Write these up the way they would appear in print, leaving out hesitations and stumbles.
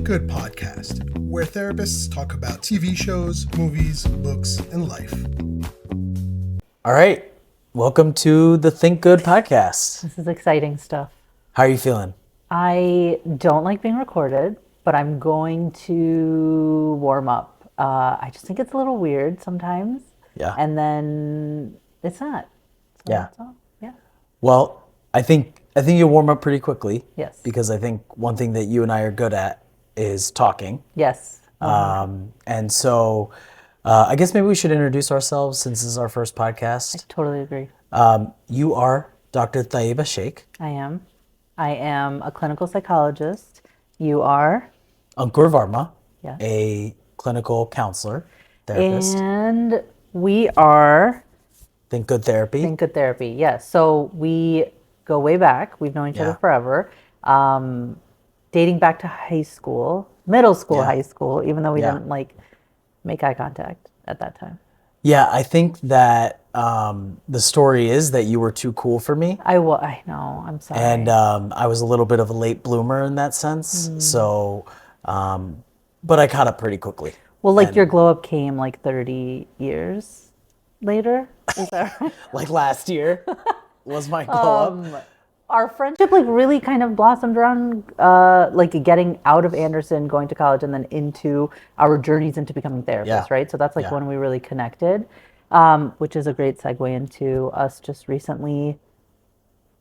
ThinkGoodPodcast, where therapists talk about TV shows, movies, books, and life. All right. Welcome to the Think Good podcast. This is exciting stuff. How are you feeling? I don't like being recorded, but I'm going to warm up. I just think it's a little weird sometimes. Yeah. And then it's not. So Yeah. that's all. Yeah. Well, I think you'll warm up pretty quickly. Yes. Because I think one thing that you and I are good at is talking. Yes. And so I guess maybe we should introduce ourselves since this is our first podcast. Totally agree. You are Dr. Tayeba Shaikh. I am a clinical psychologist. You are? Ankur Varma, Yeah. a clinical counselor, therapist. And we are Think Good Therapy. Think Good Therapy. Yes. So we go way back. We've known each other forever. Dating back to high school, middle school, high school, even though we didn't make eye contact at that time. Yeah, I think that the story is that you were too cool for me. I know. I'm sorry. And I was a little bit of a late bloomer in that sense. So, but I caught up pretty quickly. Well, your glow up came 30 years later. Is that right? Like last year was my glow up. Our friendship really kind of blossomed around getting out of Anderson, going to college, and then into our journeys into becoming therapists, right? So that's when we really connected, which is a great segue into us just recently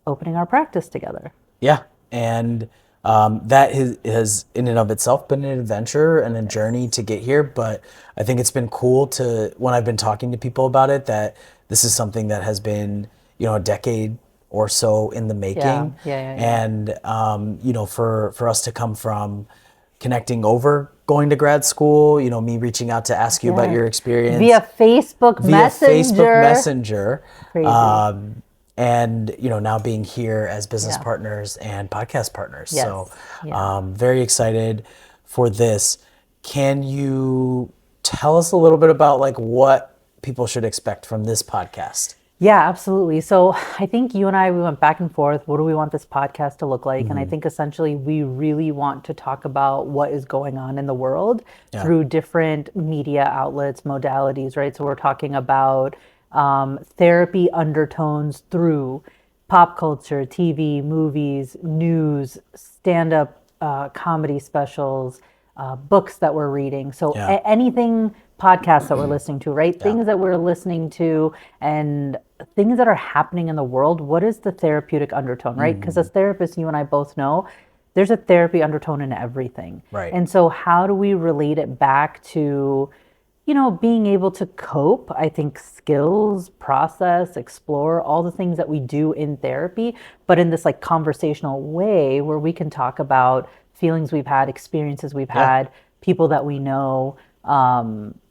opening our practice together. Yeah. And that has in and of itself been an adventure and a journey to get here. But I think it's been cool when I've been talking to people about it, that this is something that has been, a decade or so in the making. And, for us to come from connecting over going to grad school, me reaching out to ask you about your experience. Via Facebook Messenger. Crazy. And, now being here as business partners and podcast partners. Yes. So very excited for this. Can you tell us a little bit about what people should expect from this podcast? Yeah, absolutely. So I think you and we went back and forth. What do we want this podcast to look like? And I think essentially we really want to talk about what is going on in the world through different media outlets, modalities, right? So we're talking about therapy undertones through pop culture, TV, movies, news, stand-up comedy specials, books that we're reading. So anything, podcasts that we're listening to, right? Things that we're listening to and things that are happening in the world. What is the therapeutic undertone, right? Because as therapists, you and I both know there's a therapy undertone in everything. Right. And so how do we relate it back to, being able to cope? I think skills, process, explore, all the things that we do in therapy, but in this conversational way where we can talk about feelings we've had, experiences we've had, people that we know,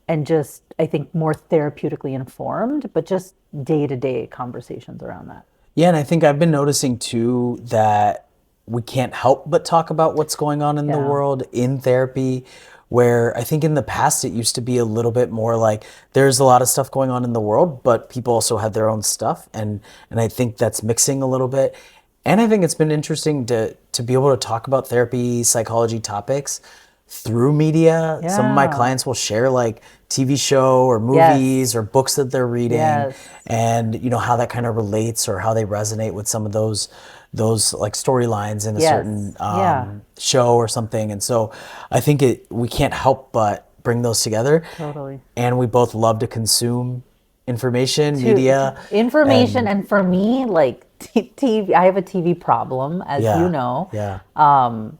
and just, I think, more therapeutically informed, but just day-to-day conversations around that. Yeah, and I think I've been noticing too that we can't help but talk about what's going on in the world in therapy, where I think in the past it used to be a little bit more there's a lot of stuff going on in the world, but people also have their own stuff, and I think that's mixing a little bit. And I think it's been interesting to be able to talk about therapy, psychology topics through media. Some of my clients will share TV show or movies or books that they're reading, and how that kind of relates or how they resonate with some of those storylines in a certain show or something. And so I think we can't help but bring those together. Totally. And we both love to consume media. And for me, TV, I have a TV problem, as you know. Yeah. An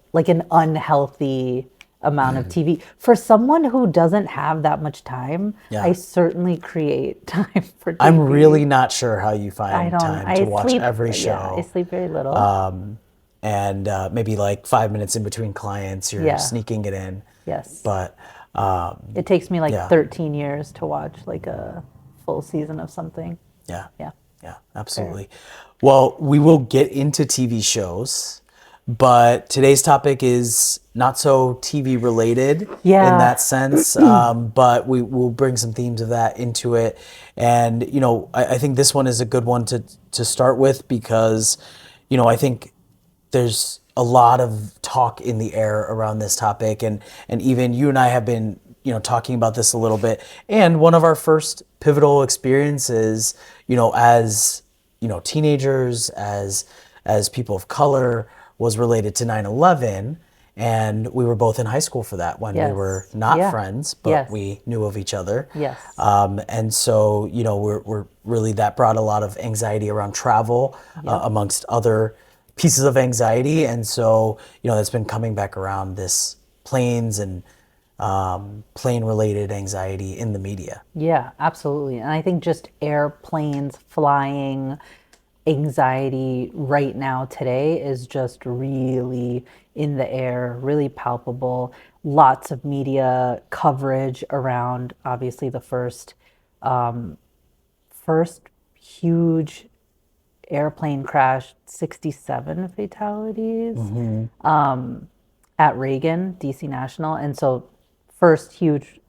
unhealthy amount of TV. For someone who doesn't have that much time, I certainly create time for TV. I'm really not sure how you find time to watch sleep, every show. Yeah, I sleep very little. And maybe 5 minutes in between clients, you're sneaking it in. Yes. But it takes me 13 years to watch a full season of something. Yeah. Yeah. Yeah, absolutely. Well, we will get into TV shows, but today's topic is not so TV related in that sense, but we will bring some themes of that into it. And, I think this one is a good one to start with because, I think there's a lot of talk in the air around this topic, and even you and I have been, talking about this a little bit. And one of our first pivotal experiences, as teenagers, as people of color, was related to 9/11. And we were both in high school for that, when we Yes. were not Yeah. friends, but Yes. we knew of each other. Yes. And so, we're really, that brought a lot of anxiety around travel, amongst other pieces of anxiety. And so, that's been coming back around, this planes and plane related anxiety in the media. Yeah, absolutely. And I think just airplanes, flying, anxiety right now today is just really in the air, really palpable. Lots of media coverage around obviously the first huge airplane crash, 67 fatalities at Reagan, DC National. And so first huge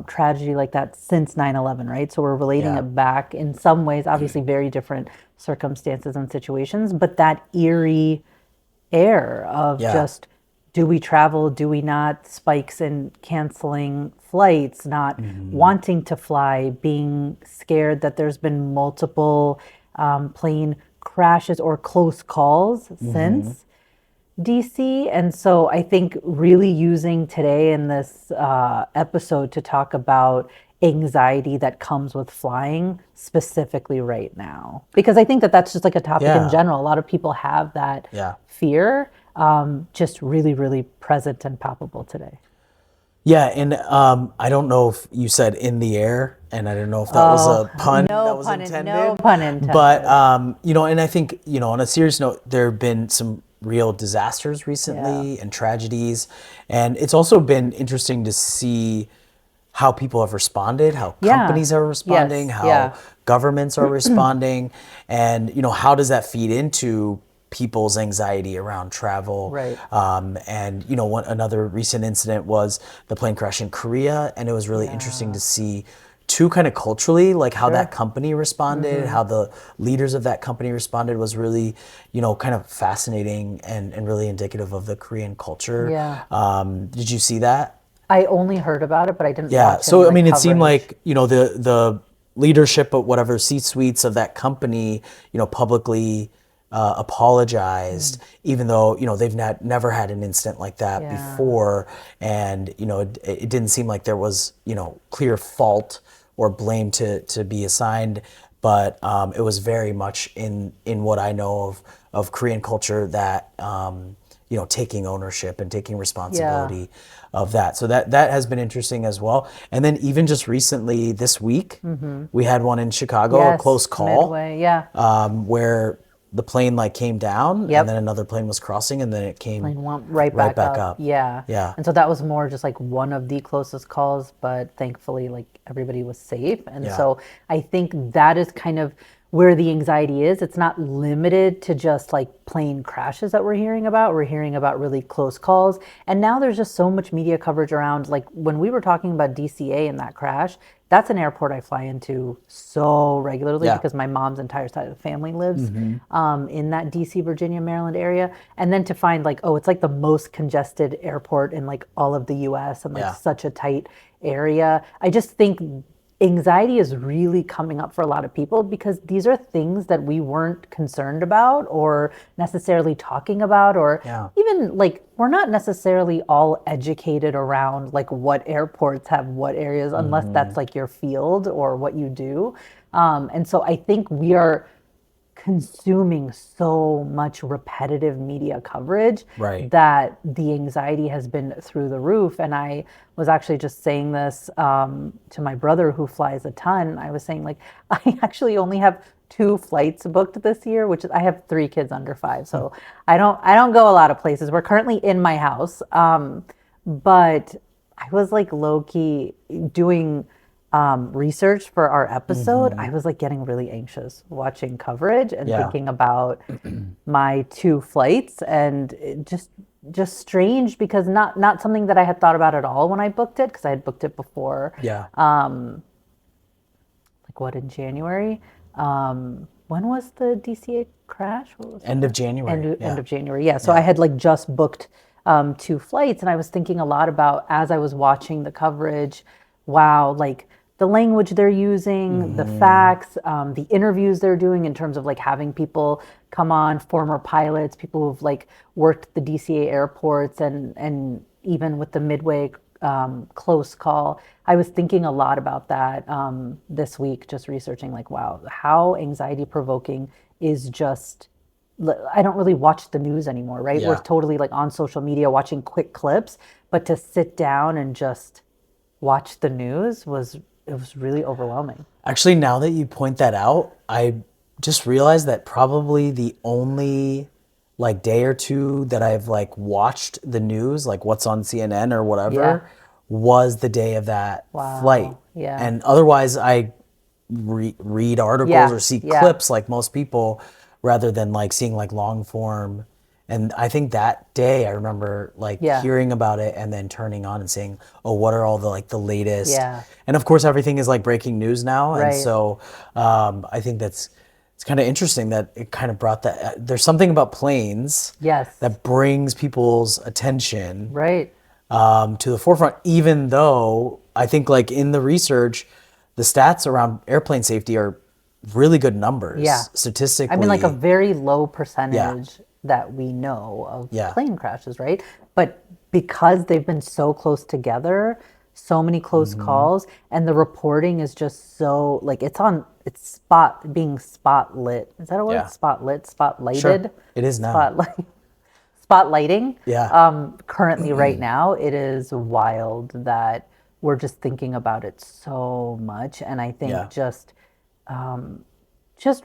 tragedy like that since 9/11, right? So we're relating Yeah. it back in some ways, obviously very different circumstances and situations, but that eerie air of Yeah. just, do we travel, do we not, spikes in canceling flights, not wanting to fly, being scared that there's been multiple plane crashes or close calls since DC. And so I think really using today in this episode to talk about anxiety that comes with flying specifically right now, because I think that that's just like a topic in Yeah. general. A lot of people have that Yeah. fear, just really, really present and palpable today. Yeah, and I don't know if you said "in the air," and I don't know if that was a pun that was intended. No pun intended. But and I think, on a serious note, there have been some real disasters recently and tragedies, and it's also been interesting to see how people have responded, how companies are responding, Yes. how governments are responding, and how does that feed into people's anxiety around travel. Right. And another recent incident was the plane crash in Korea, and it was really interesting to see too, kind of culturally, like how that company responded, how the leaders of that company responded, was really, kind of fascinating and really indicative of the Korean culture. Yeah. Did you see that? I only heard about it, but I didn't Yeah. watch So, any, I mean, it seemed coverage. like, the leadership of whatever C-suites of that company, publicly apologized, even though, they've never had an incident like that Yeah. before. And, it didn't seem like there was, clear fault or blame to be assigned. But it was very much in what I know of Korean culture, that, taking ownership and taking responsibility of that. So that has been interesting as well. And then even just recently this week, we had one in Chicago, a Yes, close call, Midway, yeah. where the plane came down, Yep. and then another plane was crossing, and then it came Plane went right back up. Yeah. Yeah. And so that was more just like one of the closest calls, but thankfully, like, everybody was safe. And Yeah. so I think that is kind of where the anxiety is. It's not limited to just like plane crashes that we're hearing about. We're hearing about really close calls. And now there's just so much media coverage around, like when we were talking about DCA and that crash, that's an airport I fly into so regularly Yeah. because my mom's entire side of the family lives in that DC, Virginia, Maryland area. And then to find like, oh, it's like the most congested airport in like all of the US and like Yeah. such a tight area. I just think anxiety is really coming up for a lot of people because these are things that we weren't concerned about or necessarily talking about, or Yeah. even like we're not necessarily all educated around like what airports have what areas, unless that's like your field or what you do. And so I think we are consuming so much repetitive media coverage Right. that the anxiety has been through the roof. And I was actually just saying this to my brother who flies a ton. I was saying, like, I actually only have 2 flights booked this year, which is, I have 3 kids under 5, so I don't go a lot of places. We're currently in my house, but I was like low key doing research for our episode. I was like getting really anxious watching coverage and Yeah. thinking about my 2 flights, and it just strange because not something that I had thought about at all when I booked it, because I had booked it before, Yeah. like what, in January. When was the DCA crash? What was End of January. End of January. Yeah. So I had like just booked 2 flights, and I was thinking a lot about as I was watching the coverage. Wow, like the language they're using, the facts, the interviews they're doing in terms of like having people come on, former pilots, people who've like worked the DCA airports, and even with the Midway close call. I was thinking a lot about that this week, just researching like, wow, how anxiety provoking is just. I don't really watch the news anymore, right? Yeah. We're totally like on social media watching quick clips, but to sit down and just watch the news was really overwhelming. Actually, now that you point that out, I just realized that probably the only like day or two that I've like watched the news, like what's on CNN or whatever, was the day of that flight. Yeah. And otherwise, I read articles or see clips like most people, rather than like seeing like long form. And I think that day I remember like hearing about it and then turning on and saying, oh, what are all the like the latest? Yeah. And of course, everything is like breaking news now. Right. And so I think it's kind of interesting that it kind of brought that. There's something about planes that brings people's attention to the forefront, even though I think like in the research, the stats around airplane safety are really good numbers. Yeah. Statistically. I mean, like a very low percentage that we know of plane crashes, right? But because they've been so close together, so many close calls, and the reporting is just so like it's being spotlit. Is that a word? Yeah. Spotlighted. Sure. It is now. Spotlighting. Yeah. Currently, right now, it is wild that we're just thinking about it so much, and I think just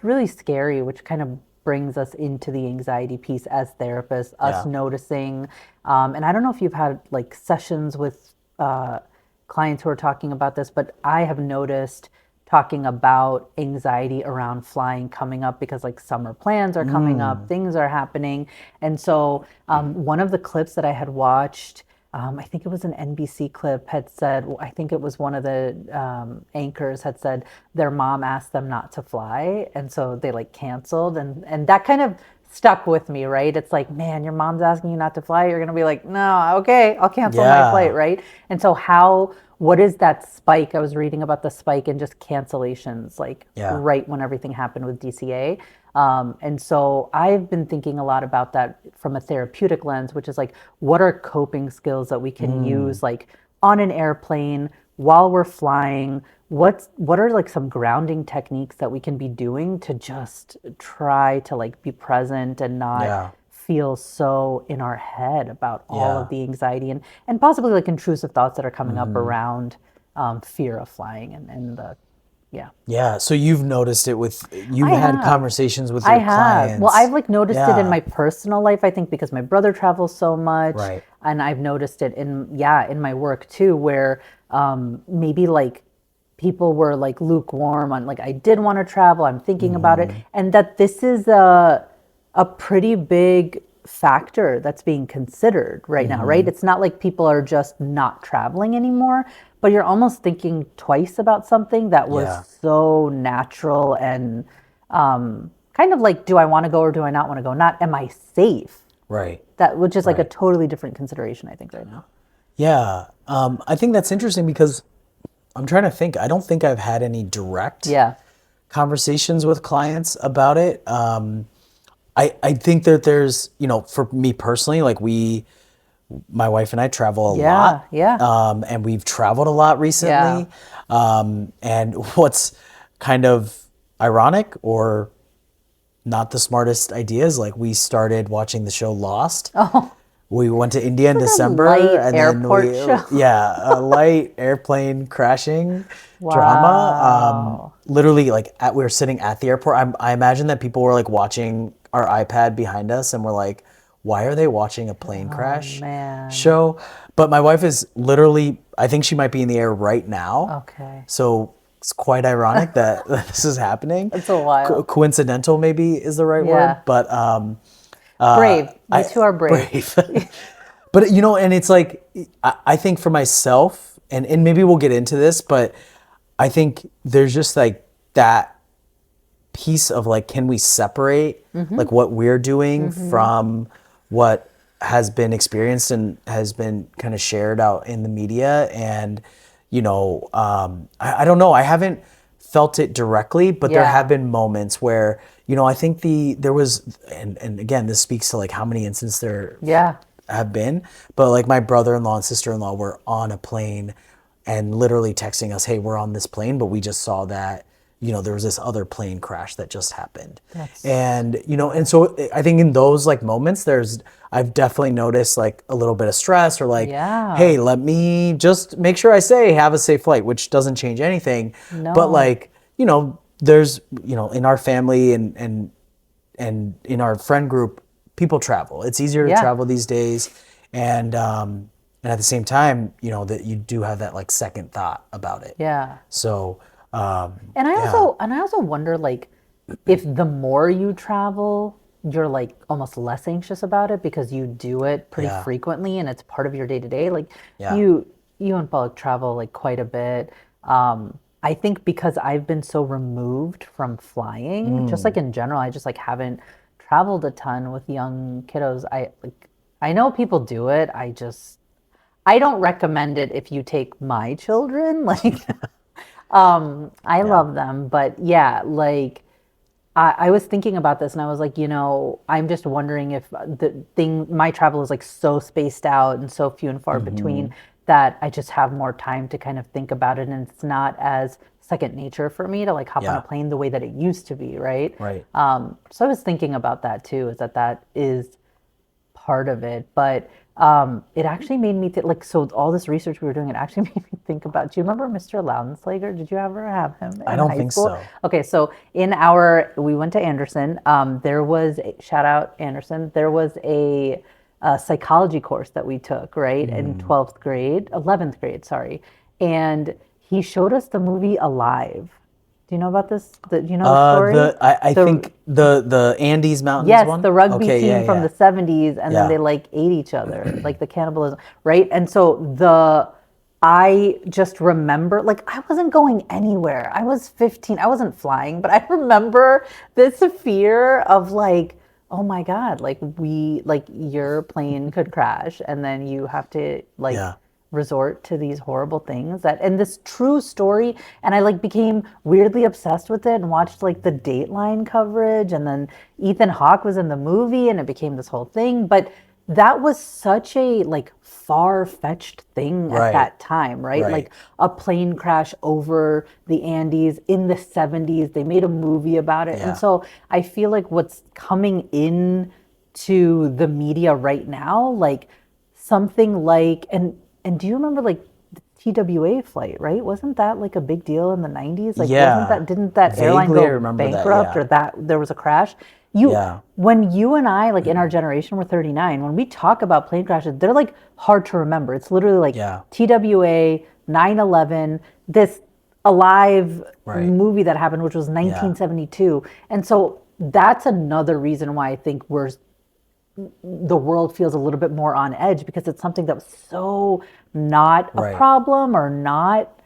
really scary, which kind of brings us into the anxiety piece as therapists, us noticing. And I don't know if you've had like sessions with clients who are talking about this, but I have noticed talking about anxiety around flying coming up because like summer plans are coming up, things are happening. And so one of the clips that I had watched, I think it was an NBC clip, had said, I think it was one of the anchors had said their mom asked them not to fly. And so they like canceled. And that kind of stuck with me, right? It's like, man, your mom's asking you not to fly. You're going to be like, no, okay, I'll cancel my flight, right? And so what is that spike? I was reading about the spike in just cancellations, like right when everything happened with DCA. And so I've been thinking a lot about that from a therapeutic lens, which is like, what are coping skills that we can use like on an airplane while we're flying? What are like some grounding techniques that we can be doing to just try to like be present and not feel so in our head about all of the anxiety and possibly like intrusive thoughts that are coming up around fear of flying and the Yeah. So you've noticed it you've had conversations with your clients. Well, I've like noticed it in my personal life, I think, because my brother travels so much. Right. And I've noticed it in my work too, where maybe like people were like lukewarm on like, I did want to travel, I'm thinking about it. And that this is a pretty big factor that's being considered right now, right? It's not like people are just not traveling anymore, but you're almost thinking twice about something that was so natural and kind of like, do I want to go or do I not want to go? Not, am I safe? Right. Which is like a totally different consideration, I think, right now. Yeah. I think that's interesting because I'm trying to think. I don't think I've had any direct conversations with clients about it. I think that there's, for me personally, like my wife and I travel a lot. Yeah. And we've traveled a lot recently. And what's kind of ironic or not the smartest idea is like we started watching the show Lost. Oh. We went to India in December, and then a light airplane crashing drama. Literally, like we were sitting at the airport. I imagine that people were like watching our iPad behind us, and we're like, "Why are they watching a plane crash show?" But my wife is literally, I think she might be in the air right now. Okay. So it's quite ironic that this is happening. It's a while. Coincidental, maybe is the right word, but. Brave. You two are brave. But, and it's like, I think for myself, and maybe we'll get into this, but I think there's just like that piece of like, can we separate like what we're doing from what has been experienced and has been kind of shared out in the media? And, I don't know. I haven't felt it directly, but there have been moments where, I think there was, and again, this speaks to like how many instances there have been, but like my brother-in-law and sister-in-law were on a plane and literally texting us, hey, we're on this plane, but we just saw that, there was this other plane crash that just happened. And, and so I think in those like moments, I've definitely noticed like a little bit of stress or like, hey, let me just make sure I say have a safe flight, which doesn't change anything. But like, there's, in our family and in our friend group, people travel. It's easier to travel these days. And at the same time, that you do have that like second thought about it. Yeah. So, and I also wonder like if the more you travel, you're like almost less anxious about it because you do it pretty frequently and it's part of your day to day. Like you and Paul travel like quite a bit. I think because I've been so removed from flying, just like in general, I just like haven't traveled a ton with young kiddos. I know people do it. I don't recommend it if you take my children. Like, I love them, but like I was thinking about this and I was like, I'm just wondering if my travel is like so spaced out and so few and far between that I just have more time to kind of think about it. And it's not as second nature for me to like hop on a plane the way that it used to be. Right. So I was thinking about that too, is that is part of it, but it actually made me think like, so all this research we were doing, it actually made me think about, do you remember Mr. Loudenslager? Did you ever have him in I don't high think school? so. Okay, so we went to Anderson. There was, shout out Anderson, there was a psychology course that we took, right, in 11th grade, sorry. And he showed us the movie Alive. Do you know about this? Do you know the story? I think the Andes Mountains one? Yes, the rugby team from the 70s, and then they like ate each other, like the cannibalism, right? And so I just remember, like I wasn't going anywhere. I was 15, I wasn't flying, but I remember this fear of like, oh my God, like your plane could crash and then you have to like resort to these horrible things and this true story. And I like became weirdly obsessed with it and watched like the Dateline coverage, and then Ethan Hawke was in the movie and it became this whole thing. But that was such a like far-fetched thing at that time, right? Like a plane crash over the Andes in the 70s. They made a movie about it. And so I feel like what's coming in to the media right now, like something like, and do you remember like the TWA flight, right? Wasn't that like a big deal in the 90s? Like didn't that airline go bankrupt or that there was a crash? When you and I, like in our generation, we're 39, when we talk about plane crashes, they're like hard to remember. It's literally like TWA, 9/11, this Alive movie that happened, which was 1972. And so that's another reason why I think the world feels a little bit more on edge, because it's something that was so not a problem or not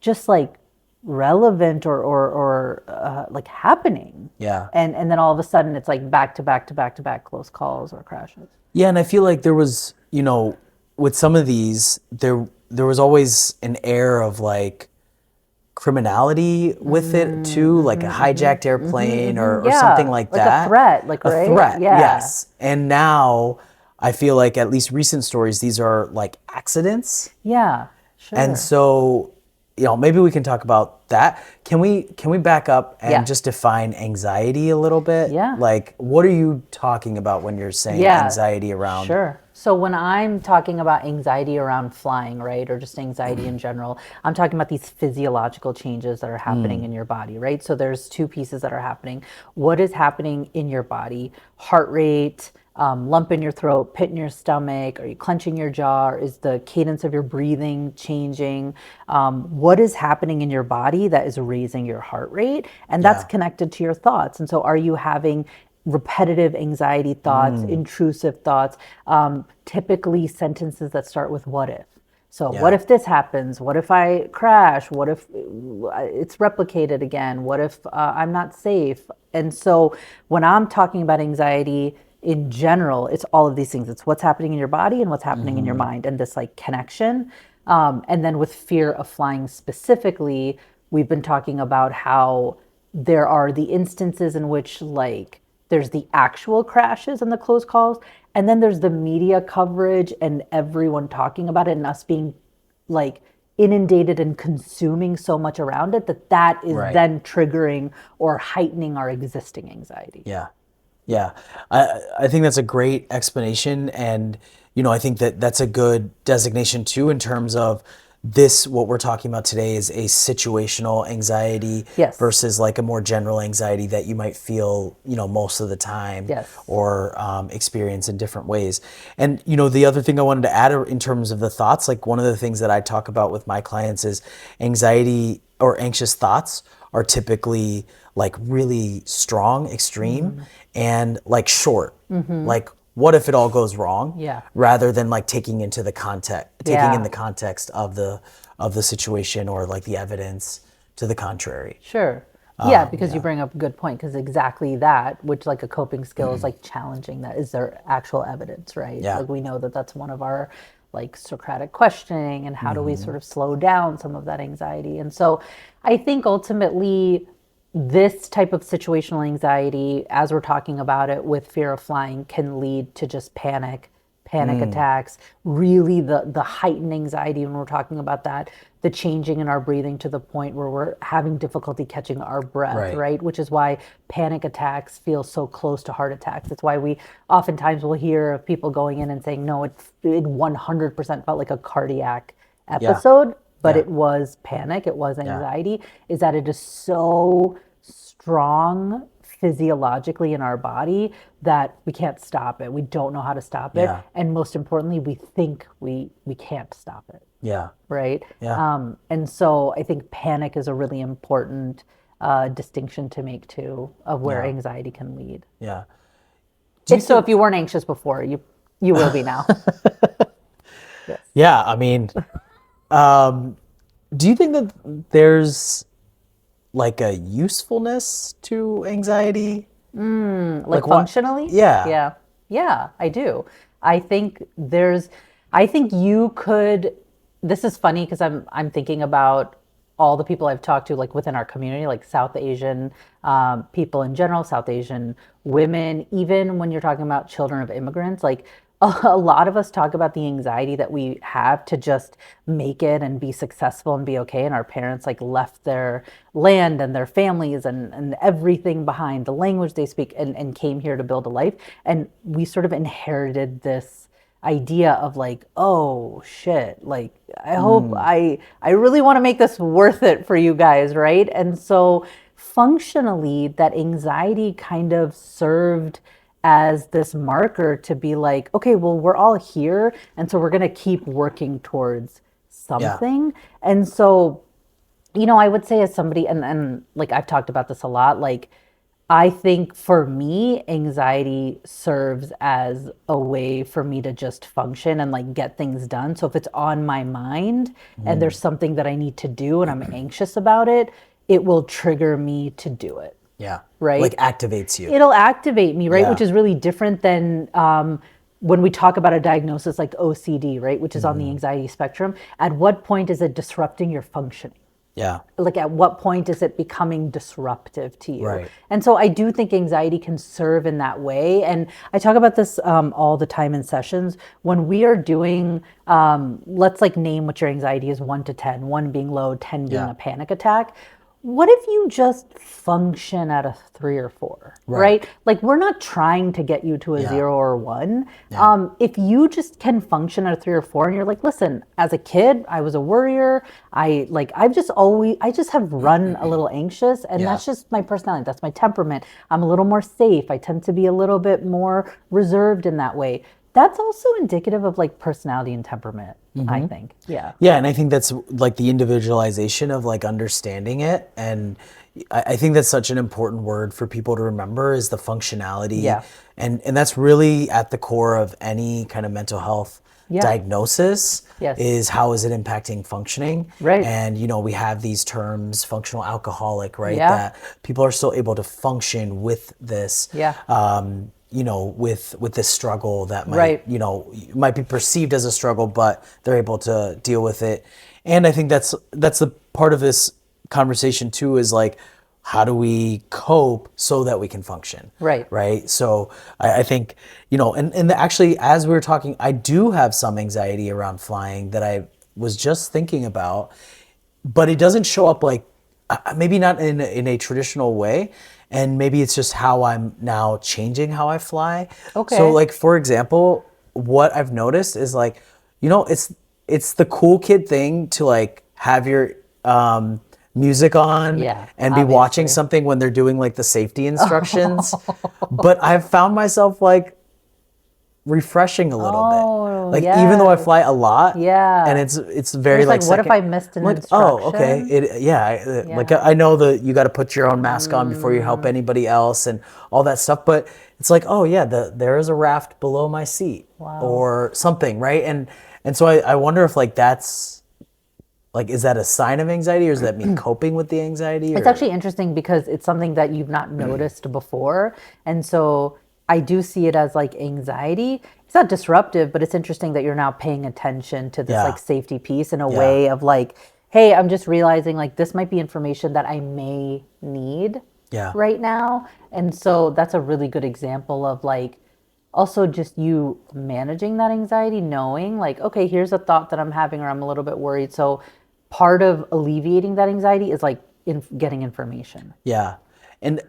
just like relevant or like happening. And then all of a sudden it's like back to back close calls or crashes. And I feel like there was, with some of these, there was always an air of like criminality with it too, like a hijacked airplane or something like that. A threat, like a threat. Yes. And now I feel like at least recent stories, these are like accidents. Yeah, sure. And so, maybe we can talk about that. Can we back up and just define anxiety a little bit? Yeah. Like, what are you talking about when you're saying anxiety around? Sure. So when I'm talking about anxiety around flying, right, or just anxiety in general, I'm talking about these physiological changes that are happening in your body, right? So there's two pieces that are happening. What is happening in your body? Heart rate, lump in your throat, pit in your stomach, are you clenching your jaw? Is the cadence of your breathing changing? What is happening in your body that is raising your heart rate? And that's connected to your thoughts. And so are you having repetitive anxiety thoughts, intrusive thoughts, typically sentences that start with what if? So what if this happens? What if I crash? What if it's replicated again? What if I'm not safe? And so when I'm talking about anxiety in general, it's all of these things. It's what's happening in your body and what's happening in your mind, and this like connection. And then with fear of flying specifically, we've been talking about how there are the instances in which like there's the actual crashes and the close calls, and then there's the media coverage and everyone talking about it and us being like inundated and consuming so much around it that is then triggering or heightening our existing anxiety. Yeah. Yeah. I think that's a great explanation. And, I think that that's a good designation too, in terms of this, what we're talking about today is a situational anxiety versus like a more general anxiety that you might feel, most of the time or experience in different ways. And, the other thing I wanted to add in terms of the thoughts, like one of the things that I talk about with my clients is anxiety or anxious thoughts are typically like really strong, extreme, and like short. Like, what if it all goes wrong? Rather than like taking in the context of the situation or like the evidence to the contrary. Sure. Yeah, because you bring up a good point, because exactly that, which like a coping skill is like challenging that. Is there actual evidence, right? Like we know that that's one of our like Socratic questioning, and how do we sort of slow down some of that anxiety? And so I think ultimately this type of situational anxiety, as we're talking about it with fear of flying, can lead to just panic attacks, really the heightened anxiety when we're talking about that, the changing in our breathing to the point where we're having difficulty catching our breath, right? Which is why panic attacks feel so close to heart attacks. It's why we oftentimes will hear of people going in and saying, no, it 100% felt like a cardiac episode, but it was panic, it was anxiety, is that it is so strong physiologically in our body that we can't stop it. We don't know how to stop it. And most importantly, we think we can't stop it. Right? And so I think panic is a really important distinction to make too, of where anxiety can lead. So if you weren't anxious before, you will be now. Yeah, I mean, do you think that there's like a usefulness to anxiety? Like functionally? Yeah, I do. I think you could, this is funny because I'm thinking about all the people I've talked to, like within our community, like South Asian people in general, South Asian women, even when you're talking about children of immigrants, like a lot of us talk about the anxiety that we have to just make it and be successful and be okay. And our parents like left their land and their families and everything behind, the language they speak, and came here to build a life. And we sort of inherited this idea of like, oh shit, like I hope I really want to make this worth it for you guys, right? And so functionally, that anxiety kind of served as this marker to be like, okay, well, we're all here, and so we're going to keep working towards something. And so, I would say as somebody, and like I've talked about this a lot, like I think for me, anxiety serves as a way for me to just function and like get things done. So if it's on my mind and there's something that I need to do and I'm anxious about it, it will trigger me to do it. Right? Like activates you. It'll activate me, right? Which is really different than when we talk about a diagnosis like OCD, right? Which is on the anxiety spectrum. At what point is it disrupting your functioning? Like at what point is it becoming disruptive to you? And so I do think anxiety can serve in that way. And I talk about this all the time in sessions. When we are doing, let's like name what your anxiety is, 1 to 10, 1 being low, 10 being a panic attack. What if you just function at a 3 or 4, right? Like we're not trying to get you to a 0 or 1. If you just can function at a 3 or 4 and you're like, listen, as a kid, I was a worrier. I just have run a little anxious, and that's just my personality. That's my temperament. I'm a little more safe. I tend to be a little bit more reserved in that way. That's also indicative of like personality and temperament, I think. Yeah, and I think that's like the individualization of like understanding it. And I think that's such an important word for people to remember, is the functionality. And that's really at the core of any kind of mental health Diagnosis Yes. is how is it impacting functioning. Right. And, we have these terms, functional alcoholic, right? Yeah. That people are still able to function with this, Yeah. with this struggle that might, Right. might be perceived as a struggle, but they're able to deal with it. And I think that's the part of this conversation too, is like, how do we cope so that we can function? Right. Right. So I think, and actually, as we were talking, I do have some anxiety around flying that I was just thinking about, but it doesn't show up like, maybe not in a traditional way. And maybe it's just how I'm now changing how I fly. Okay. So like, for example, what I've noticed is like, it's the cool kid thing to like have your, music on and be watching something when they're doing like the safety instructions. But I've found myself like refreshing a little bit. Like even though I fly a lot, and it's very like what if I missed an instruction? Oh, okay. Like I know that you got to put your own mask on before you help anybody else and all that stuff. But it's like, oh yeah, there is a raft below my seat or something, right? And so I wonder if like that's. Like, is that a sign of anxiety or is that me coping with the anxiety? It's actually interesting because it's something that you've not noticed before. And so I do see it as like anxiety. It's not disruptive, but it's interesting that you're now paying attention to this like safety piece in a way of like, hey, I'm just realizing like this might be information that I may need right now. And so that's a really good example of like, also just you managing that anxiety, knowing like, okay, here's a thought that I'm having or I'm a little bit worried. So part of alleviating that anxiety is like getting information. Yeah. And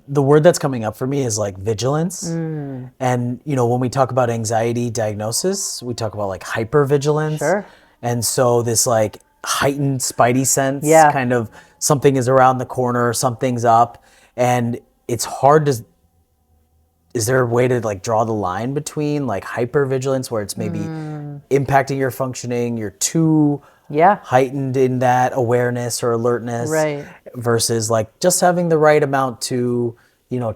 the word that's coming up for me is like vigilance. And, when we talk about anxiety diagnosis, we talk about like hypervigilance. Sure. And so this like heightened spidey sense, kind of something is around the corner, something's up. And it's hard to, is there a way to like draw the line between like hypervigilance where it's maybe impacting your functioning, you're too heightened in that awareness or alertness, versus like just having the right amount to,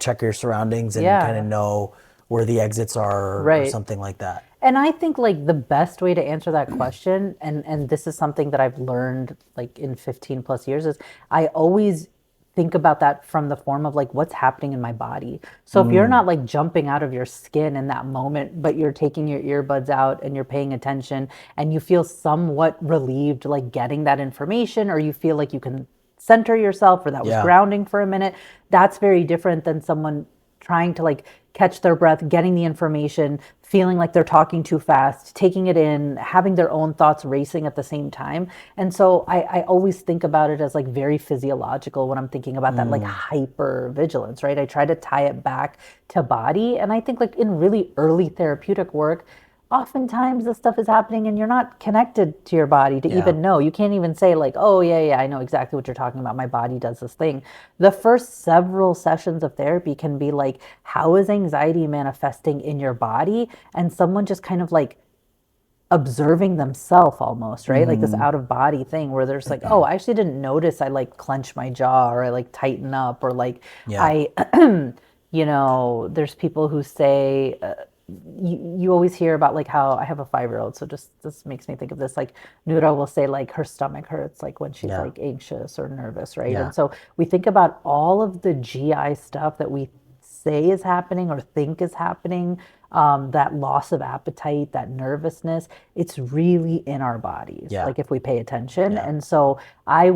check your surroundings and kind of know where the exits are or something like that. And I think like the best way to answer that question, and this is something that I've learned like in 15 plus years, is I always think about that from the form of like what's happening in my body. So if you're not like jumping out of your skin in that moment, but you're taking your earbuds out and you're paying attention and you feel somewhat relieved like getting that information, or you feel like you can center yourself, or that was grounding for a minute, that's very different than someone trying to like catch their breath, getting the information, feeling like they're talking too fast, taking it in, having their own thoughts racing at the same time. And so I always think about it as like very physiological when I'm thinking about that like hyper vigilance, right? I try to tie it back to body. And I think like in really early therapeutic work, oftentimes this stuff is happening and you're not connected to your body to even know. You can't even say like, oh yeah, I know exactly what you're talking about. My body does this thing. The first several sessions of therapy can be like, how is anxiety manifesting in your body? And someone just kind of like observing themselves almost, right? Like this out of body thing where there's like, oh, I actually didn't notice I like clench my jaw or I like tighten up or like I, there's people who say, you always hear about like how I have a 5-year-old, so just this makes me think of this, like Nura will say like her stomach hurts like when she's like anxious or nervous, right? And so we think about all of the GI stuff that we say is happening or think is happening, that loss of appetite, that nervousness, it's really in our bodies, like if we pay attention. And so I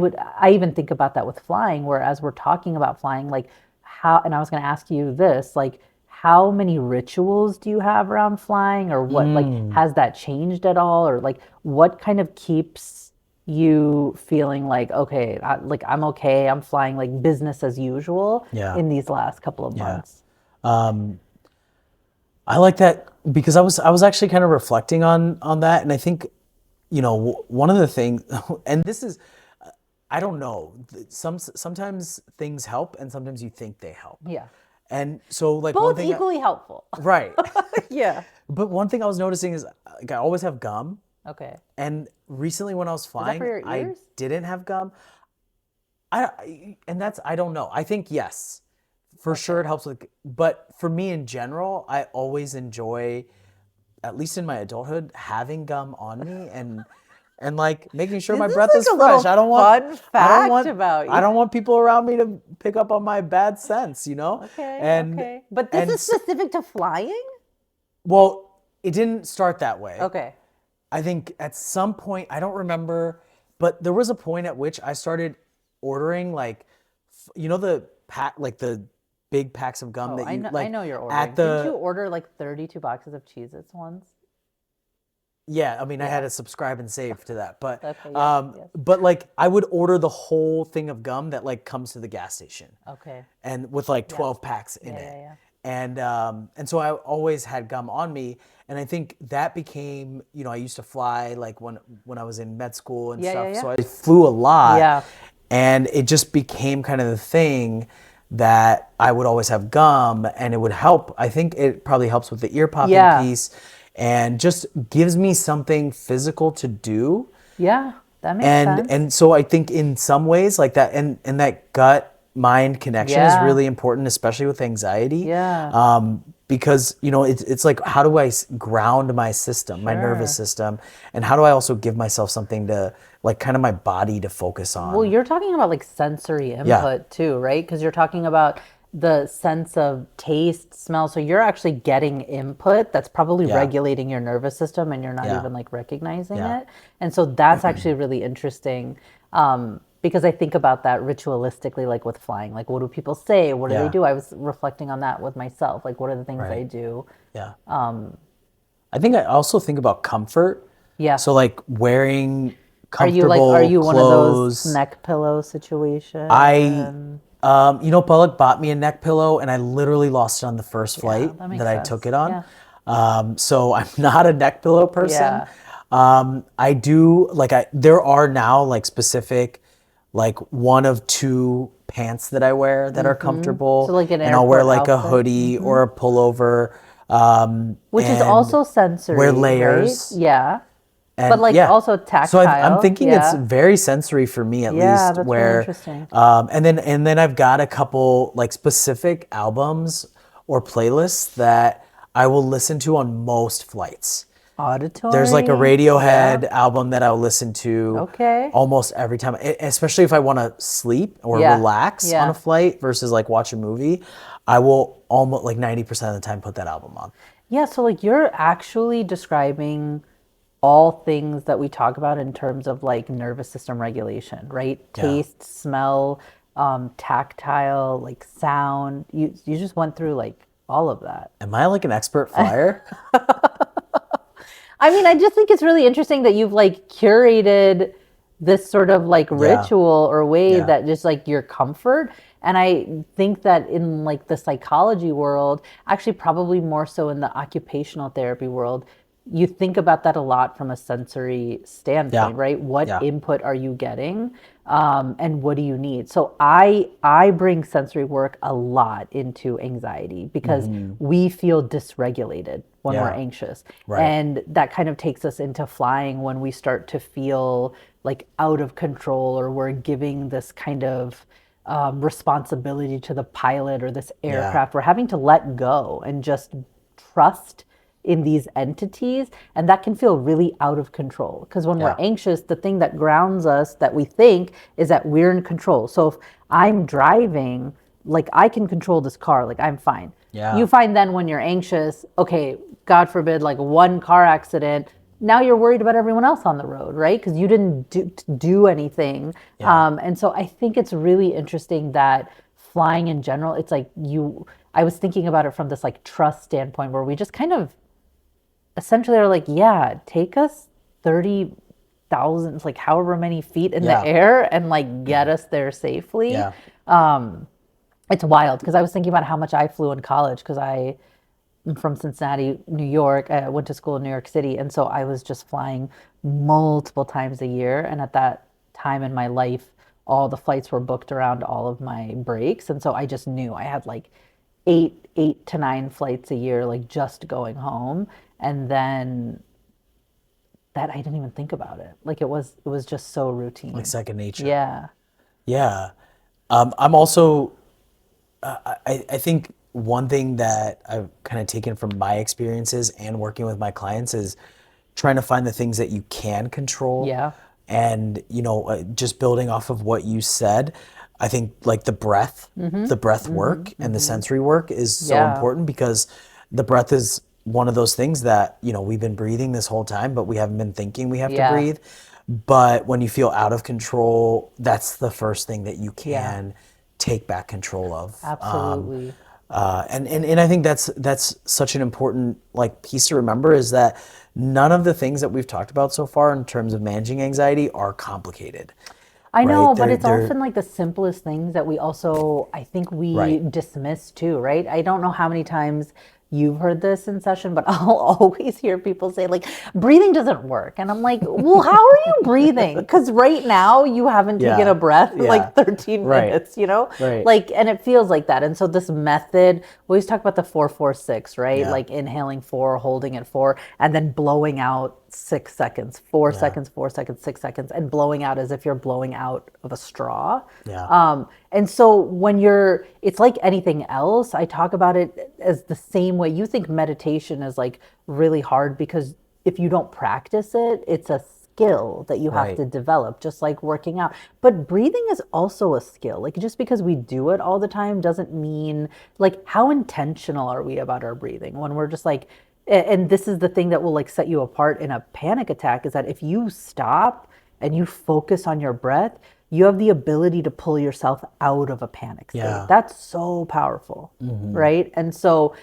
even think about that with flying, where as we're talking about flying, like how, and I was going to ask you this, like how many rituals do you have around flying, or what, like, has that changed at all? Or like, what kind of keeps you feeling like, okay, I'm okay, I'm flying like business as usual in these last couple of months? I like that because I was actually kind of reflecting on that. And I think, one of the things, and this is, I don't know, sometimes things help and sometimes you think they help. Yeah. And so like both one thing equally helpful. Right. Yeah. But one thing I was noticing is like I always have gum. Okay. And recently when I was flying, for your I ears? didn't have gum. I don't know. I think yes. For sure it helps with, but for me in general, I always enjoy at least in my adulthood, having gum on me and like making sure my This is breath like is a fresh. little fun fact about I you. don't want people around me to pick up on my bad sense, you know? Okay. But this is specific to flying? Well, it didn't start that way. Okay. I think at some point, I don't remember, but there was a point at which I started ordering like, you know, the pack, like the big packs of gum that I you know, like I know you're ordering. Didn't you order like 32 boxes of Cheez-Its once? Yeah, I mean, I had to subscribe and save to that, but Okay, yes. but like I would order the whole thing of gum that like comes to the gas station, Okay. and with like 12 packs in it, yeah. and so I always had gum on me, and I think that became, you know, I used to fly like when I was in med school and stuff, so I flew a lot, Yeah. and it just became kind of the thing that I would always have gum, and it would help. I think it probably helps with the ear popping piece. And just gives me something physical to do. Yeah, that makes sense. And so I think in some ways like that, and that gut mind connection is really important, especially with anxiety. Yeah. Because, you know, it's like, how do I ground my system, my nervous system, and how do I also give myself something to, like, kind of my body to focus on? Well, you're talking about like sensory input too, right? Because you're talking about the sense of taste, smell. So you're actually getting input that's probably regulating your nervous system, and you're not even like recognizing it. And so that's actually really interesting, because I think about that ritualistically, like with flying. Like, what do people say? What do they do? I was reflecting on that with myself. Like, what are the things I do? Yeah. I think I also think about comfort. Yeah. So like wearing Are you comfortable one of those clothes. neck pillow situations? You know, Public bought me a neck pillow, and I literally lost it on the first flight that I took it on. So I'm not a neck pillow person. I do there are now like specific, like one of two pants that I wear that are comfortable. So like an and I'll wear airport like a outfit. hoodie or a pullover. Which is and also sensory. wear layers. Right? Yeah. And But like also tactile. So I'm thinking it's very sensory for me at least. That's where, really interesting. And then I've got a couple like specific albums or playlists that I will listen to on most flights. Auditory. There's like a Radiohead album that I'll listen to almost every time, especially if I want to sleep or relax on a flight versus like watch a movie. I will almost like 90% of the time put that album on. Yeah, so like you're actually describing all things that we talk about in terms of like nervous system regulation, right? Taste, smell, tactile, like sound. You just went through like all of that. Am I like an expert flyer? I mean, I just think it's really interesting that you've like curated this sort of like ritual or way that just like your comfort. And I think that in like the psychology world, actually probably more so in the occupational therapy world, you think about that a lot from a sensory standpoint, right? What input are you getting, and what do you need? So I bring sensory work a lot into anxiety because we feel dysregulated when we're anxious. And that kind of takes us into flying when we start to feel like out of control, or we're giving this kind of responsibility to the pilot or this aircraft. We're having to let go and just trust in these entities, and that can feel really out of control, because when we're anxious, the thing that grounds us that we think is that we're in control. So if I'm driving, like I can control this car, like I'm fine. You find then when you're anxious, okay, God forbid, like one car accident, now you're worried about everyone else on the road, right? Because you didn't do anything. And so I think it's really interesting that flying in general, it's like I was thinking about it from this like trust standpoint, where we just kind of essentially are like, take us 30,000, like however many feet in the air, and like get us there safely. It's wild, because I was thinking about how much I flew in college, because I'm from Cincinnati, New York. I went to school in New York City, and so I was just flying multiple times a year. And at that time in my life, all the flights were booked around all of my breaks, and so I just knew I had like eight to 9 flights a year, like just going home. And then that I didn't even think about it. Like it was just so routine. Like second nature. Yeah. Yeah. I'm also, I think one thing that I've kind of taken from my experiences and working with my clients is trying to find the things that you can control. Yeah. And, just building off of what you said, I think like the breath work and the sensory work is so Yeah. important, because the breath is one of those things that, we've been breathing this whole time, but we haven't been thinking we have to Yeah. breathe. But when you feel out of control, that's the first thing that you can take back control of. Absolutely. And I think that's such an important like piece to remember, is that none of the things that we've talked about so far in terms of managing anxiety are complicated. I know, right? but it's They're- often like the simplest things that we also, I think we Right. dismiss too, right? I don't know how many times you've heard this in session, but I'll always hear people say like, breathing doesn't work. And I'm like, well, how are you breathing? Because right now you haven't taken a breath in like 13 Right. minutes, Right. Like, and it feels like that. And so this method, we always talk about the 4-4-6, right? Yeah. Like inhaling 4, holding at 4, and then blowing out 6 seconds, 4 seconds, 4 seconds, 6 seconds, and blowing out as if you're blowing out of a straw. Yeah. And so when it's like anything else, I talk about it as the same way. You think meditation is like really hard because if you don't practice it, it's a skill that you have Right. to develop, just like working out. But breathing is also a skill. Like just because we do it all the time doesn't mean, like, how intentional are we about our breathing when we're just like, and this is the thing that will like set you apart in a panic attack, is that if you stop and you focus on your breath, you have the ability to pull yourself out of a panic state. Yeah. That's so powerful, right? And so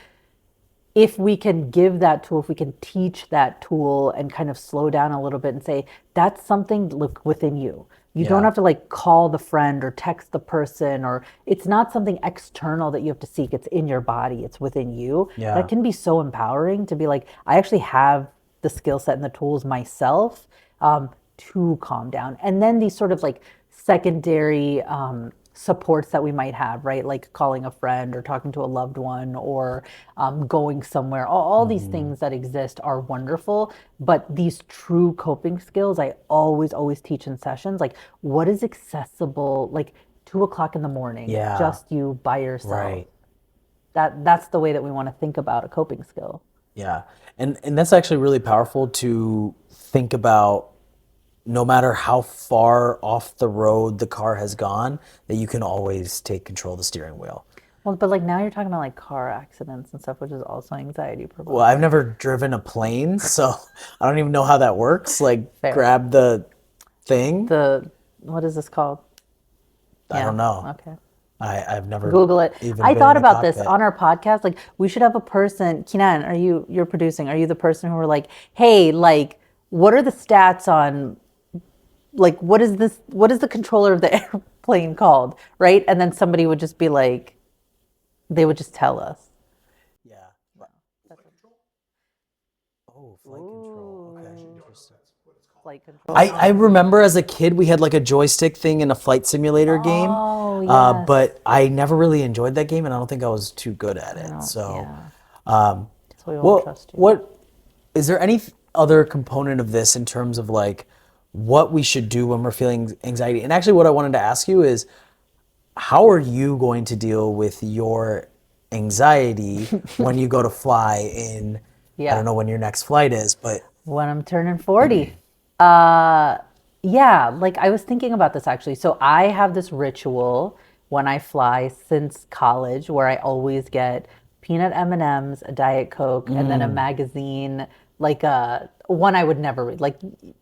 if we can give that tool, if we can teach that tool and kind of slow down a little bit and say, that's something look within you. You don't Yeah. have to like call the friend or text the person, or it's not something external that you have to seek. It's in your body. It's within you. Yeah. That can be so empowering to be like, I actually have the skill set and the tools myself to calm down. And then these sort of like secondary supports that we might have, right? Like calling a friend or talking to a loved one or going somewhere. All these things that exist are wonderful, but these true coping skills, I always teach in sessions, like what is accessible, like 2 o'clock in the morning, Yeah. just you by yourself. Right. That's the way that we want to think about a coping skill. Yeah. And that's actually really powerful to think about. No matter how far off the road the car has gone, that you can always take control of the steering wheel. Well, but like now you're talking about like car accidents and stuff, which is also anxiety provoking. Well, I've never driven a plane, so I don't even know how that works. Like, Fair. grab the thing. What is this called? I don't know. Okay. I've never Google it. even I been thought in a about this cockpit. on our podcast. Like, we should have a person. Kinan, you're producing? Are you the person who are like, hey, like, what are the stats on, like, what is the controller of the airplane called, right? And then somebody would just be like, they would just tell us. Yeah. Oh, flight control. Okay. Interesting. Flight control. I remember as a kid we had like a joystick thing in a flight simulator game. Oh, yes. But I never really enjoyed that game, and I don't think I was too good at it. So, So we won't trust you. what is there any other component of this in terms of like what we should do when we're feeling anxiety? And actually, what I wanted to ask you is, how are you going to deal with your anxiety when you go to fly in? I don't know when your next flight is, but When I'm turning 40. Yeah, like I was thinking about this actually. So I have this ritual when I fly since college where I always get peanut M&Ms, a Diet Coke, and then a magazine, like one I would never read, like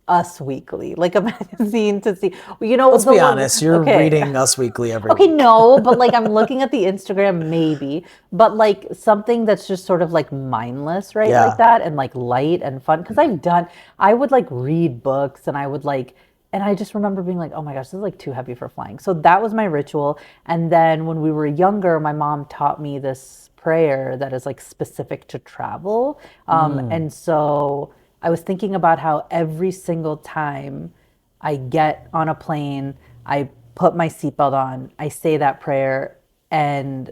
Us Weekly, like a magazine to see, let's the be one- honest, you're okay. reading Us Weekly every Okay, week. no, but like I'm looking at the Instagram maybe, but like something that's just sort of like mindless, right? Yeah. Like that, and like light and fun. Because I would like read books and I would like, and I just remember being like, oh my gosh, this is like too heavy for flying. So that was my ritual. And then when we were younger, my mom taught me this prayer that is like specific to travel. And so I was thinking about how every single time I get on a plane, I put my seatbelt on, I say that prayer, and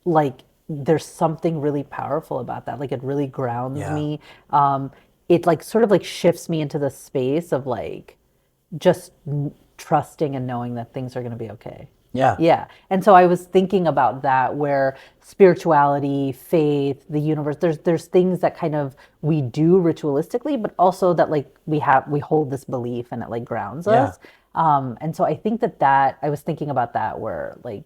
like there's something really powerful about that. Like it really grounds Yeah. me. It like sort of like shifts me into the space of like just trusting and knowing that things are going to be okay. Yeah. Yeah. And so I was thinking about that, where spirituality, faith, the universe, there's things that kind of we do ritualistically, but also that like we hold this belief and it like grounds Yeah. us. And so I think that I was thinking about that, where like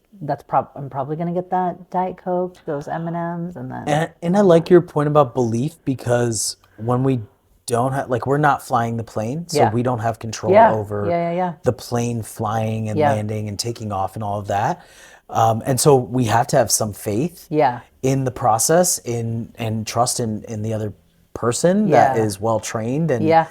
I'm probably gonna get that Diet Coke, those M&Ms, and then And I like your point about belief, because when we don't have, like, we're not flying the plane, so Yeah. we don't have control Yeah. over Yeah. the plane flying and Yeah. landing and taking off and all of that. And so we have to have some faith Yeah. in the process, and trust in the other person that Yeah. is well trained and Yeah.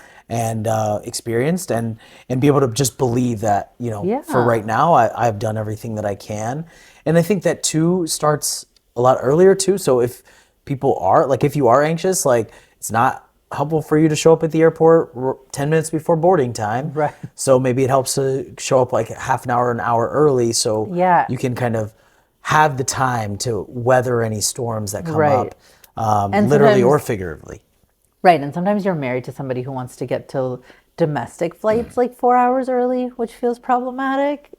experienced, and be able to just believe that, for Yeah. right now, I've done everything that I can. And I think that too starts a lot earlier too. So if people are like, if you are anxious, like, it's not helpful for you to show up at the airport 10 minutes before boarding time. Right. So maybe it helps to show up like half an hour early, so Yeah. you can kind of have the time to weather any storms that come Right. up, And literally or sometimes- figuratively. Right. And sometimes you're married to somebody who wants to get to domestic flights like 4 hours early, which feels problematic.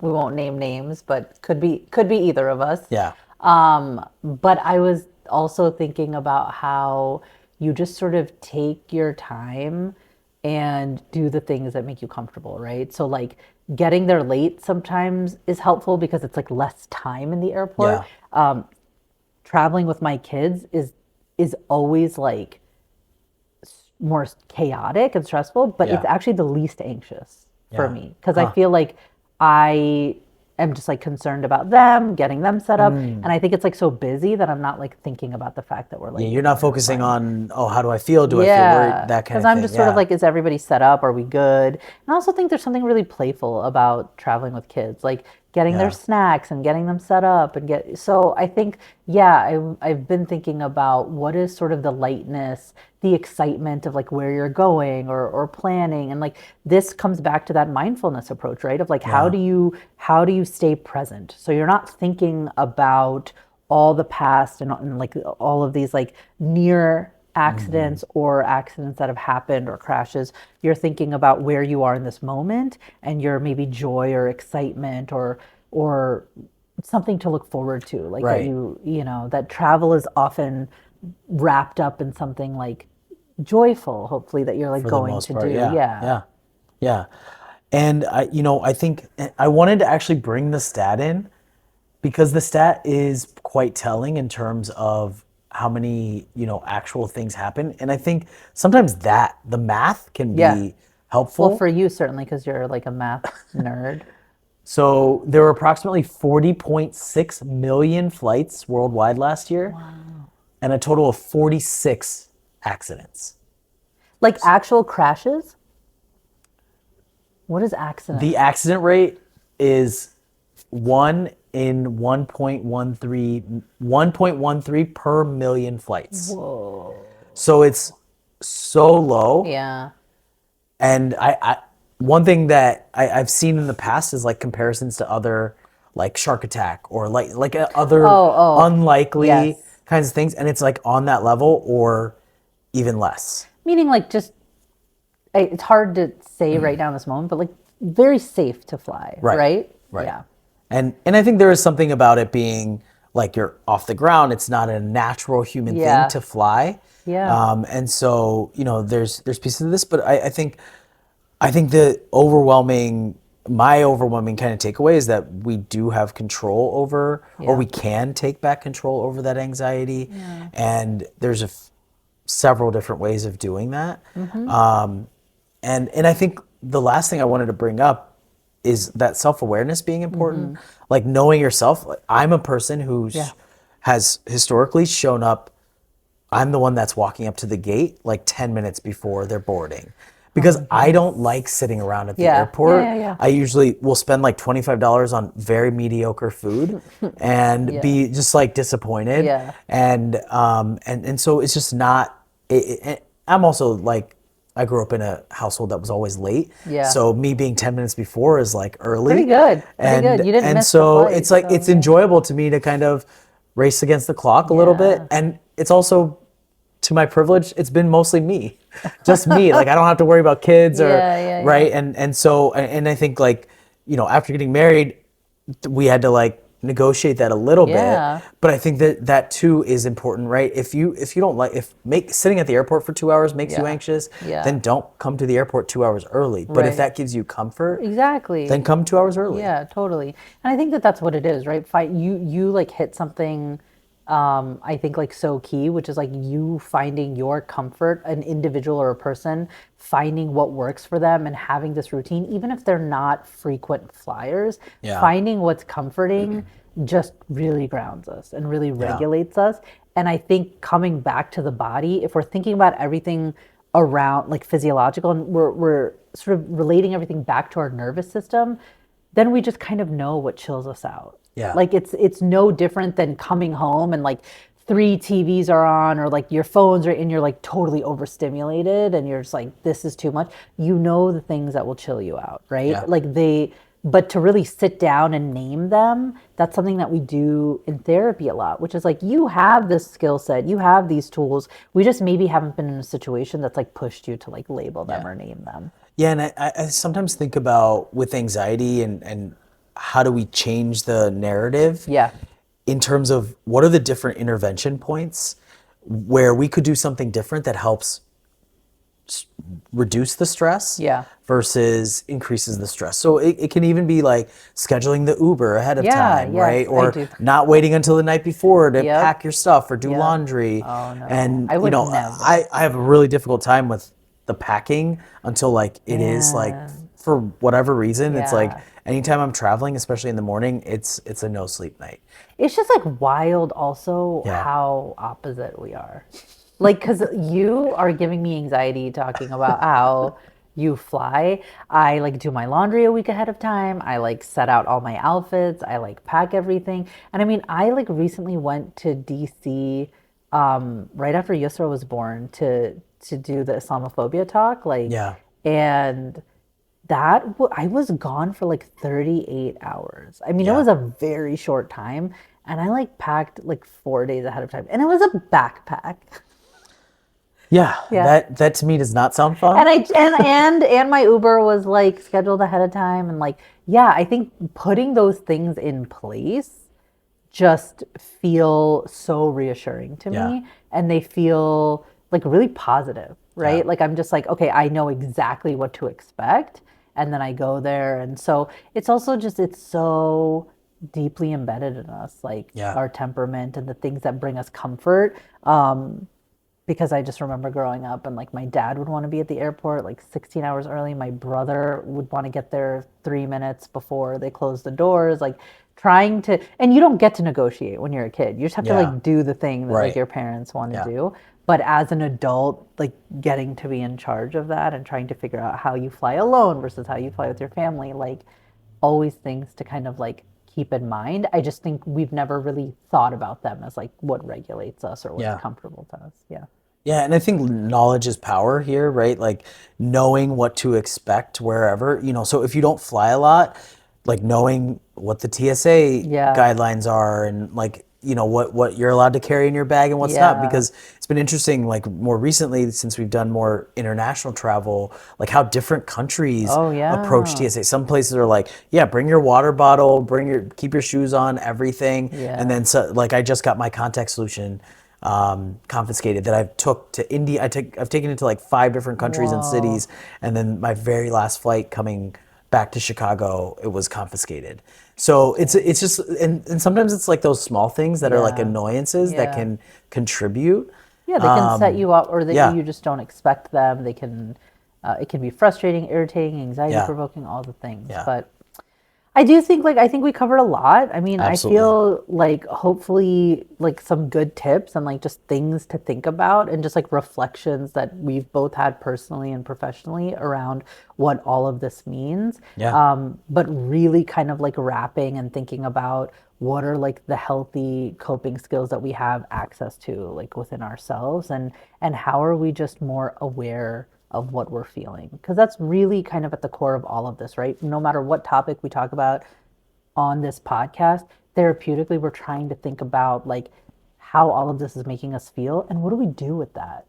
We won't name names, but could be either of us. Yeah. But I was also thinking about how you just sort of take your time and do the things that make you comfortable, right? So like getting there late sometimes is helpful because it's like less time in the airport. Traveling with my kids is always like more chaotic and stressful, but Yeah. it's actually the least anxious for Yeah. me, because I feel like I am just like concerned about them, getting them set up, and I think it's like so busy that I'm not like thinking about the fact that we're like, Yeah, you're not focusing on, oh, how do I feel? Do I feel worried? That kind of thing. because I'm just sort of Yeah. like, is everybody set up? Are we good? And I also think there's something really playful about traveling with kids, like getting Yeah. their snacks and getting them set up and so I think, yeah, I've been thinking about what is sort of the lightness, the excitement of like where you're going or planning. And like this comes back to that mindfulness approach, right? Of like, how do you stay present? So you're not thinking about all the past and like all of these like near accidents or accidents that have happened or crashes. You're thinking about where you are in this moment and your maybe joy or excitement or something to look forward to, like Right. that that travel is often wrapped up in something like joyful, hopefully, that you're like For the going most to part, do. yeah. And I think I wanted to actually bring the stat in, because the stat is quite telling in terms of how many, actual things happen. And I think sometimes that the math can Yeah. be helpful. Well, for you certainly, because you're like a math nerd. So there were approximately 40.6 million flights worldwide last year, and a total of 46 accidents. Like actual crashes. What is accident? The accident rate is 1 in 1.13 per million flights. Whoa. So it's so low. Yeah. And I one thing that I've seen in the past is like comparisons to other, like Shark Attack or like other unlikely yes. kinds of things, and it's like on that level or even less. Meaning like just, it's hard to say right now in this moment, but like very safe to fly, right? Right. Yeah. And I think there is something about it being like you're off the ground. It's not a natural human Yeah. thing to fly. Yeah. And so, there's pieces of this, but I think my overwhelming kind of takeaway is that we do have control over, or we can take back control over that anxiety. Yeah. And there's several different ways of doing that. And I think the last thing I wanted to bring up is that self-awareness being important, like knowing yourself. Like, I'm a person who has historically shown up. I'm the one that's walking up to the gate like 10 minutes before they're boarding, because I don't like sitting around at the airport. Yeah. I usually will spend like $25 on very mediocre food and be just like disappointed. Yeah. And so it's just not. I'm also like, I grew up in a household that was always late. Yeah. So me being 10 minutes before is like early. Pretty good. And, You didn't and miss so the flight, it's like, so, it's enjoyable to me to kind of race against the clock a little bit. And it's also, to my privilege, it's been mostly me, just me. Like, I don't have to worry about kids or, right. And so, and I think like, after getting married, we had to like negotiate that a little Yeah. bit. But I think that too is important, right? If you don't like, sitting at the airport for 2 hours makes you Yeah. anxious, Yeah. then don't come to the airport 2 hours early. But if Right. that gives you comfort, Exactly. then come 2 hours early. Yeah, totally. And I think that that's what it is, right? You like hit something, I think like so key, which is like you finding your comfort, an individual or a person finding what works for them and having this routine, even if they're not frequent flyers, Yeah. finding what's comforting just really grounds us and really regulates us. And I think coming back to the body, if we're thinking about everything around like physiological and we're sort of relating everything back to our nervous system, then we just kind of know what chills us out. Yeah. Like it's no different than coming home and like 3 TVs are on or like your phones are and you're like totally overstimulated and you're just like, this is too much. You know the things that will chill you out, right? Yeah. But to really sit down and name them, that's something that we do in therapy a lot, which is like, you have this skill set, you have these tools. We just maybe haven't been in a situation that's like pushed you to like label them or name them. Yeah, and I sometimes think about with anxiety and how do we change the narrative? Yeah. In terms of what are the different intervention points where we could do something different that helps reduce the stress Yeah. versus increases the stress. So it can even be like scheduling the Uber ahead of Yeah, time, yes, right? I Or do. not waiting until the night before to Yep. pack your stuff or do Yep. laundry. Oh, no. And I would never. I have a really difficult time with the packing until like it is like Yeah. for whatever reason, it's like Yeah. anytime I'm traveling, especially in the morning, it's a no sleep night. It's just like wild also Yeah. how opposite we are. Like, because you are giving me anxiety talking about how you fly. I like do my laundry a week ahead of time. I like set out all my outfits. I like pack everything. And I mean, I like recently went to DC right after Yusra was born to do the Islamophobia talk. Like, Yeah. and I was gone for like 38 hours. I mean, it Yeah. was a very short time. And I like packed like 4 days ahead of time. And it was a backpack. Yeah. Yeah. That to me does not sound fun. And my Uber was like scheduled ahead of time. And like, yeah, I think putting those things in place just feel so reassuring to Yeah. me. And they feel like really positive, right? Yeah. Like I'm just like, okay, I know exactly what to expect. And then I go there. And so it's also just, it's so deeply embedded in us, like Yeah. our temperament and the things that bring us comfort. Because I just remember growing up and like my dad would want to be at the airport like 16 hours early. My brother would want to get there 3 minutes before they close the doors, like trying to, and you don't get to negotiate when you're a kid. You just have to Yeah. like do the thing that like Right. your parents want to Yeah. do. But as an adult, like getting to be in charge of that and trying to figure out how you fly alone versus how you fly with your family, like always things to kind of like keep in mind. I just think we've never really thought about them as like what regulates us or what's Yeah. comfortable to us. Yeah. Yeah, and I think knowledge is power here, right? Like knowing what to expect wherever, so if you don't fly a lot, like knowing what the TSA Yeah. guidelines are and like, what you're allowed to carry in your bag and what's not, Yeah. because it's been interesting, like more recently, since we've done more international travel, like how different countries Oh, yeah. approach TSA. Some places are like, yeah, bring your water bottle, keep your shoes on, everything. Yeah. And then so like I just got my contact solution confiscated that I've took to India. I've taken it to like 5 different countries and cities, and then my very last flight coming back to Chicago, it was confiscated. So it's just and sometimes it's like those small things that are like Yeah. annoyances that Yeah. can contribute. Yeah, they can set you up, or yeah. you just don't expect them. They can, it can be frustrating, irritating, anxiety Yeah. provoking, all the things. Yeah. But I do think I think we covered a lot. I mean, Absolutely. I feel like hopefully like some good tips and like just things to think about and just like reflections that we've both had personally and professionally around what all of this means. Yeah. But really kind of like wrapping and thinking about what are like the healthy coping skills that we have access to like within ourselves and how are we just more aware of what we're feeling, because that's really kind of at the core of all of this, right? No matter what topic we talk about on this podcast, therapeutically we're trying to think about like how all of this is making us feel and what do we do with that.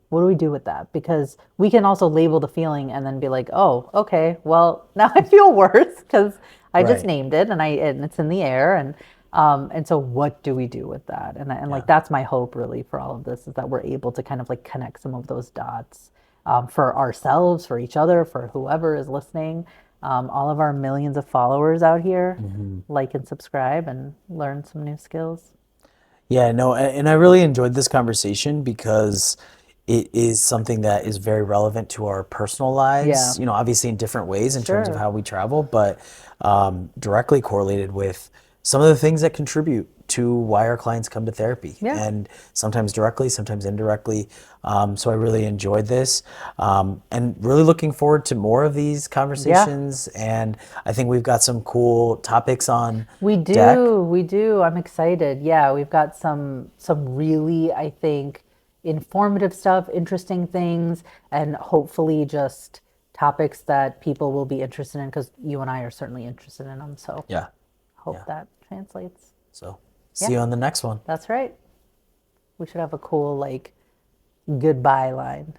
What do we do with that? Because we can also label the feeling and then be like, oh, okay, well now I feel worse because I just Right. named it, and it's in the air, and so what do we do with that? And like that's my hope really for all of this, is that we're able to kind of like connect some of those dots, for ourselves, for each other, for whoever is listening, all of our millions of followers out here. Like and subscribe and learn some new skills. Yeah, no, and I really enjoyed this conversation because it is something that is very relevant to our personal Yeah. lives, obviously in different ways in terms of Sure. how we travel, but directly correlated with some of the things that contribute to why our clients come to therapy. Yeah. And sometimes directly, sometimes indirectly. So I really enjoyed this, and really looking forward to more of these conversations. And I think we've got some cool topics on deck. We do. I'm excited. Yeah, we've got some really, I think, informative stuff, interesting things, and hopefully just topics that people will be interested in, because you and I are certainly interested in them. So Yeah. hope Yeah. that translates. So see you on the next one. That's right. We should have a cool like goodbye line.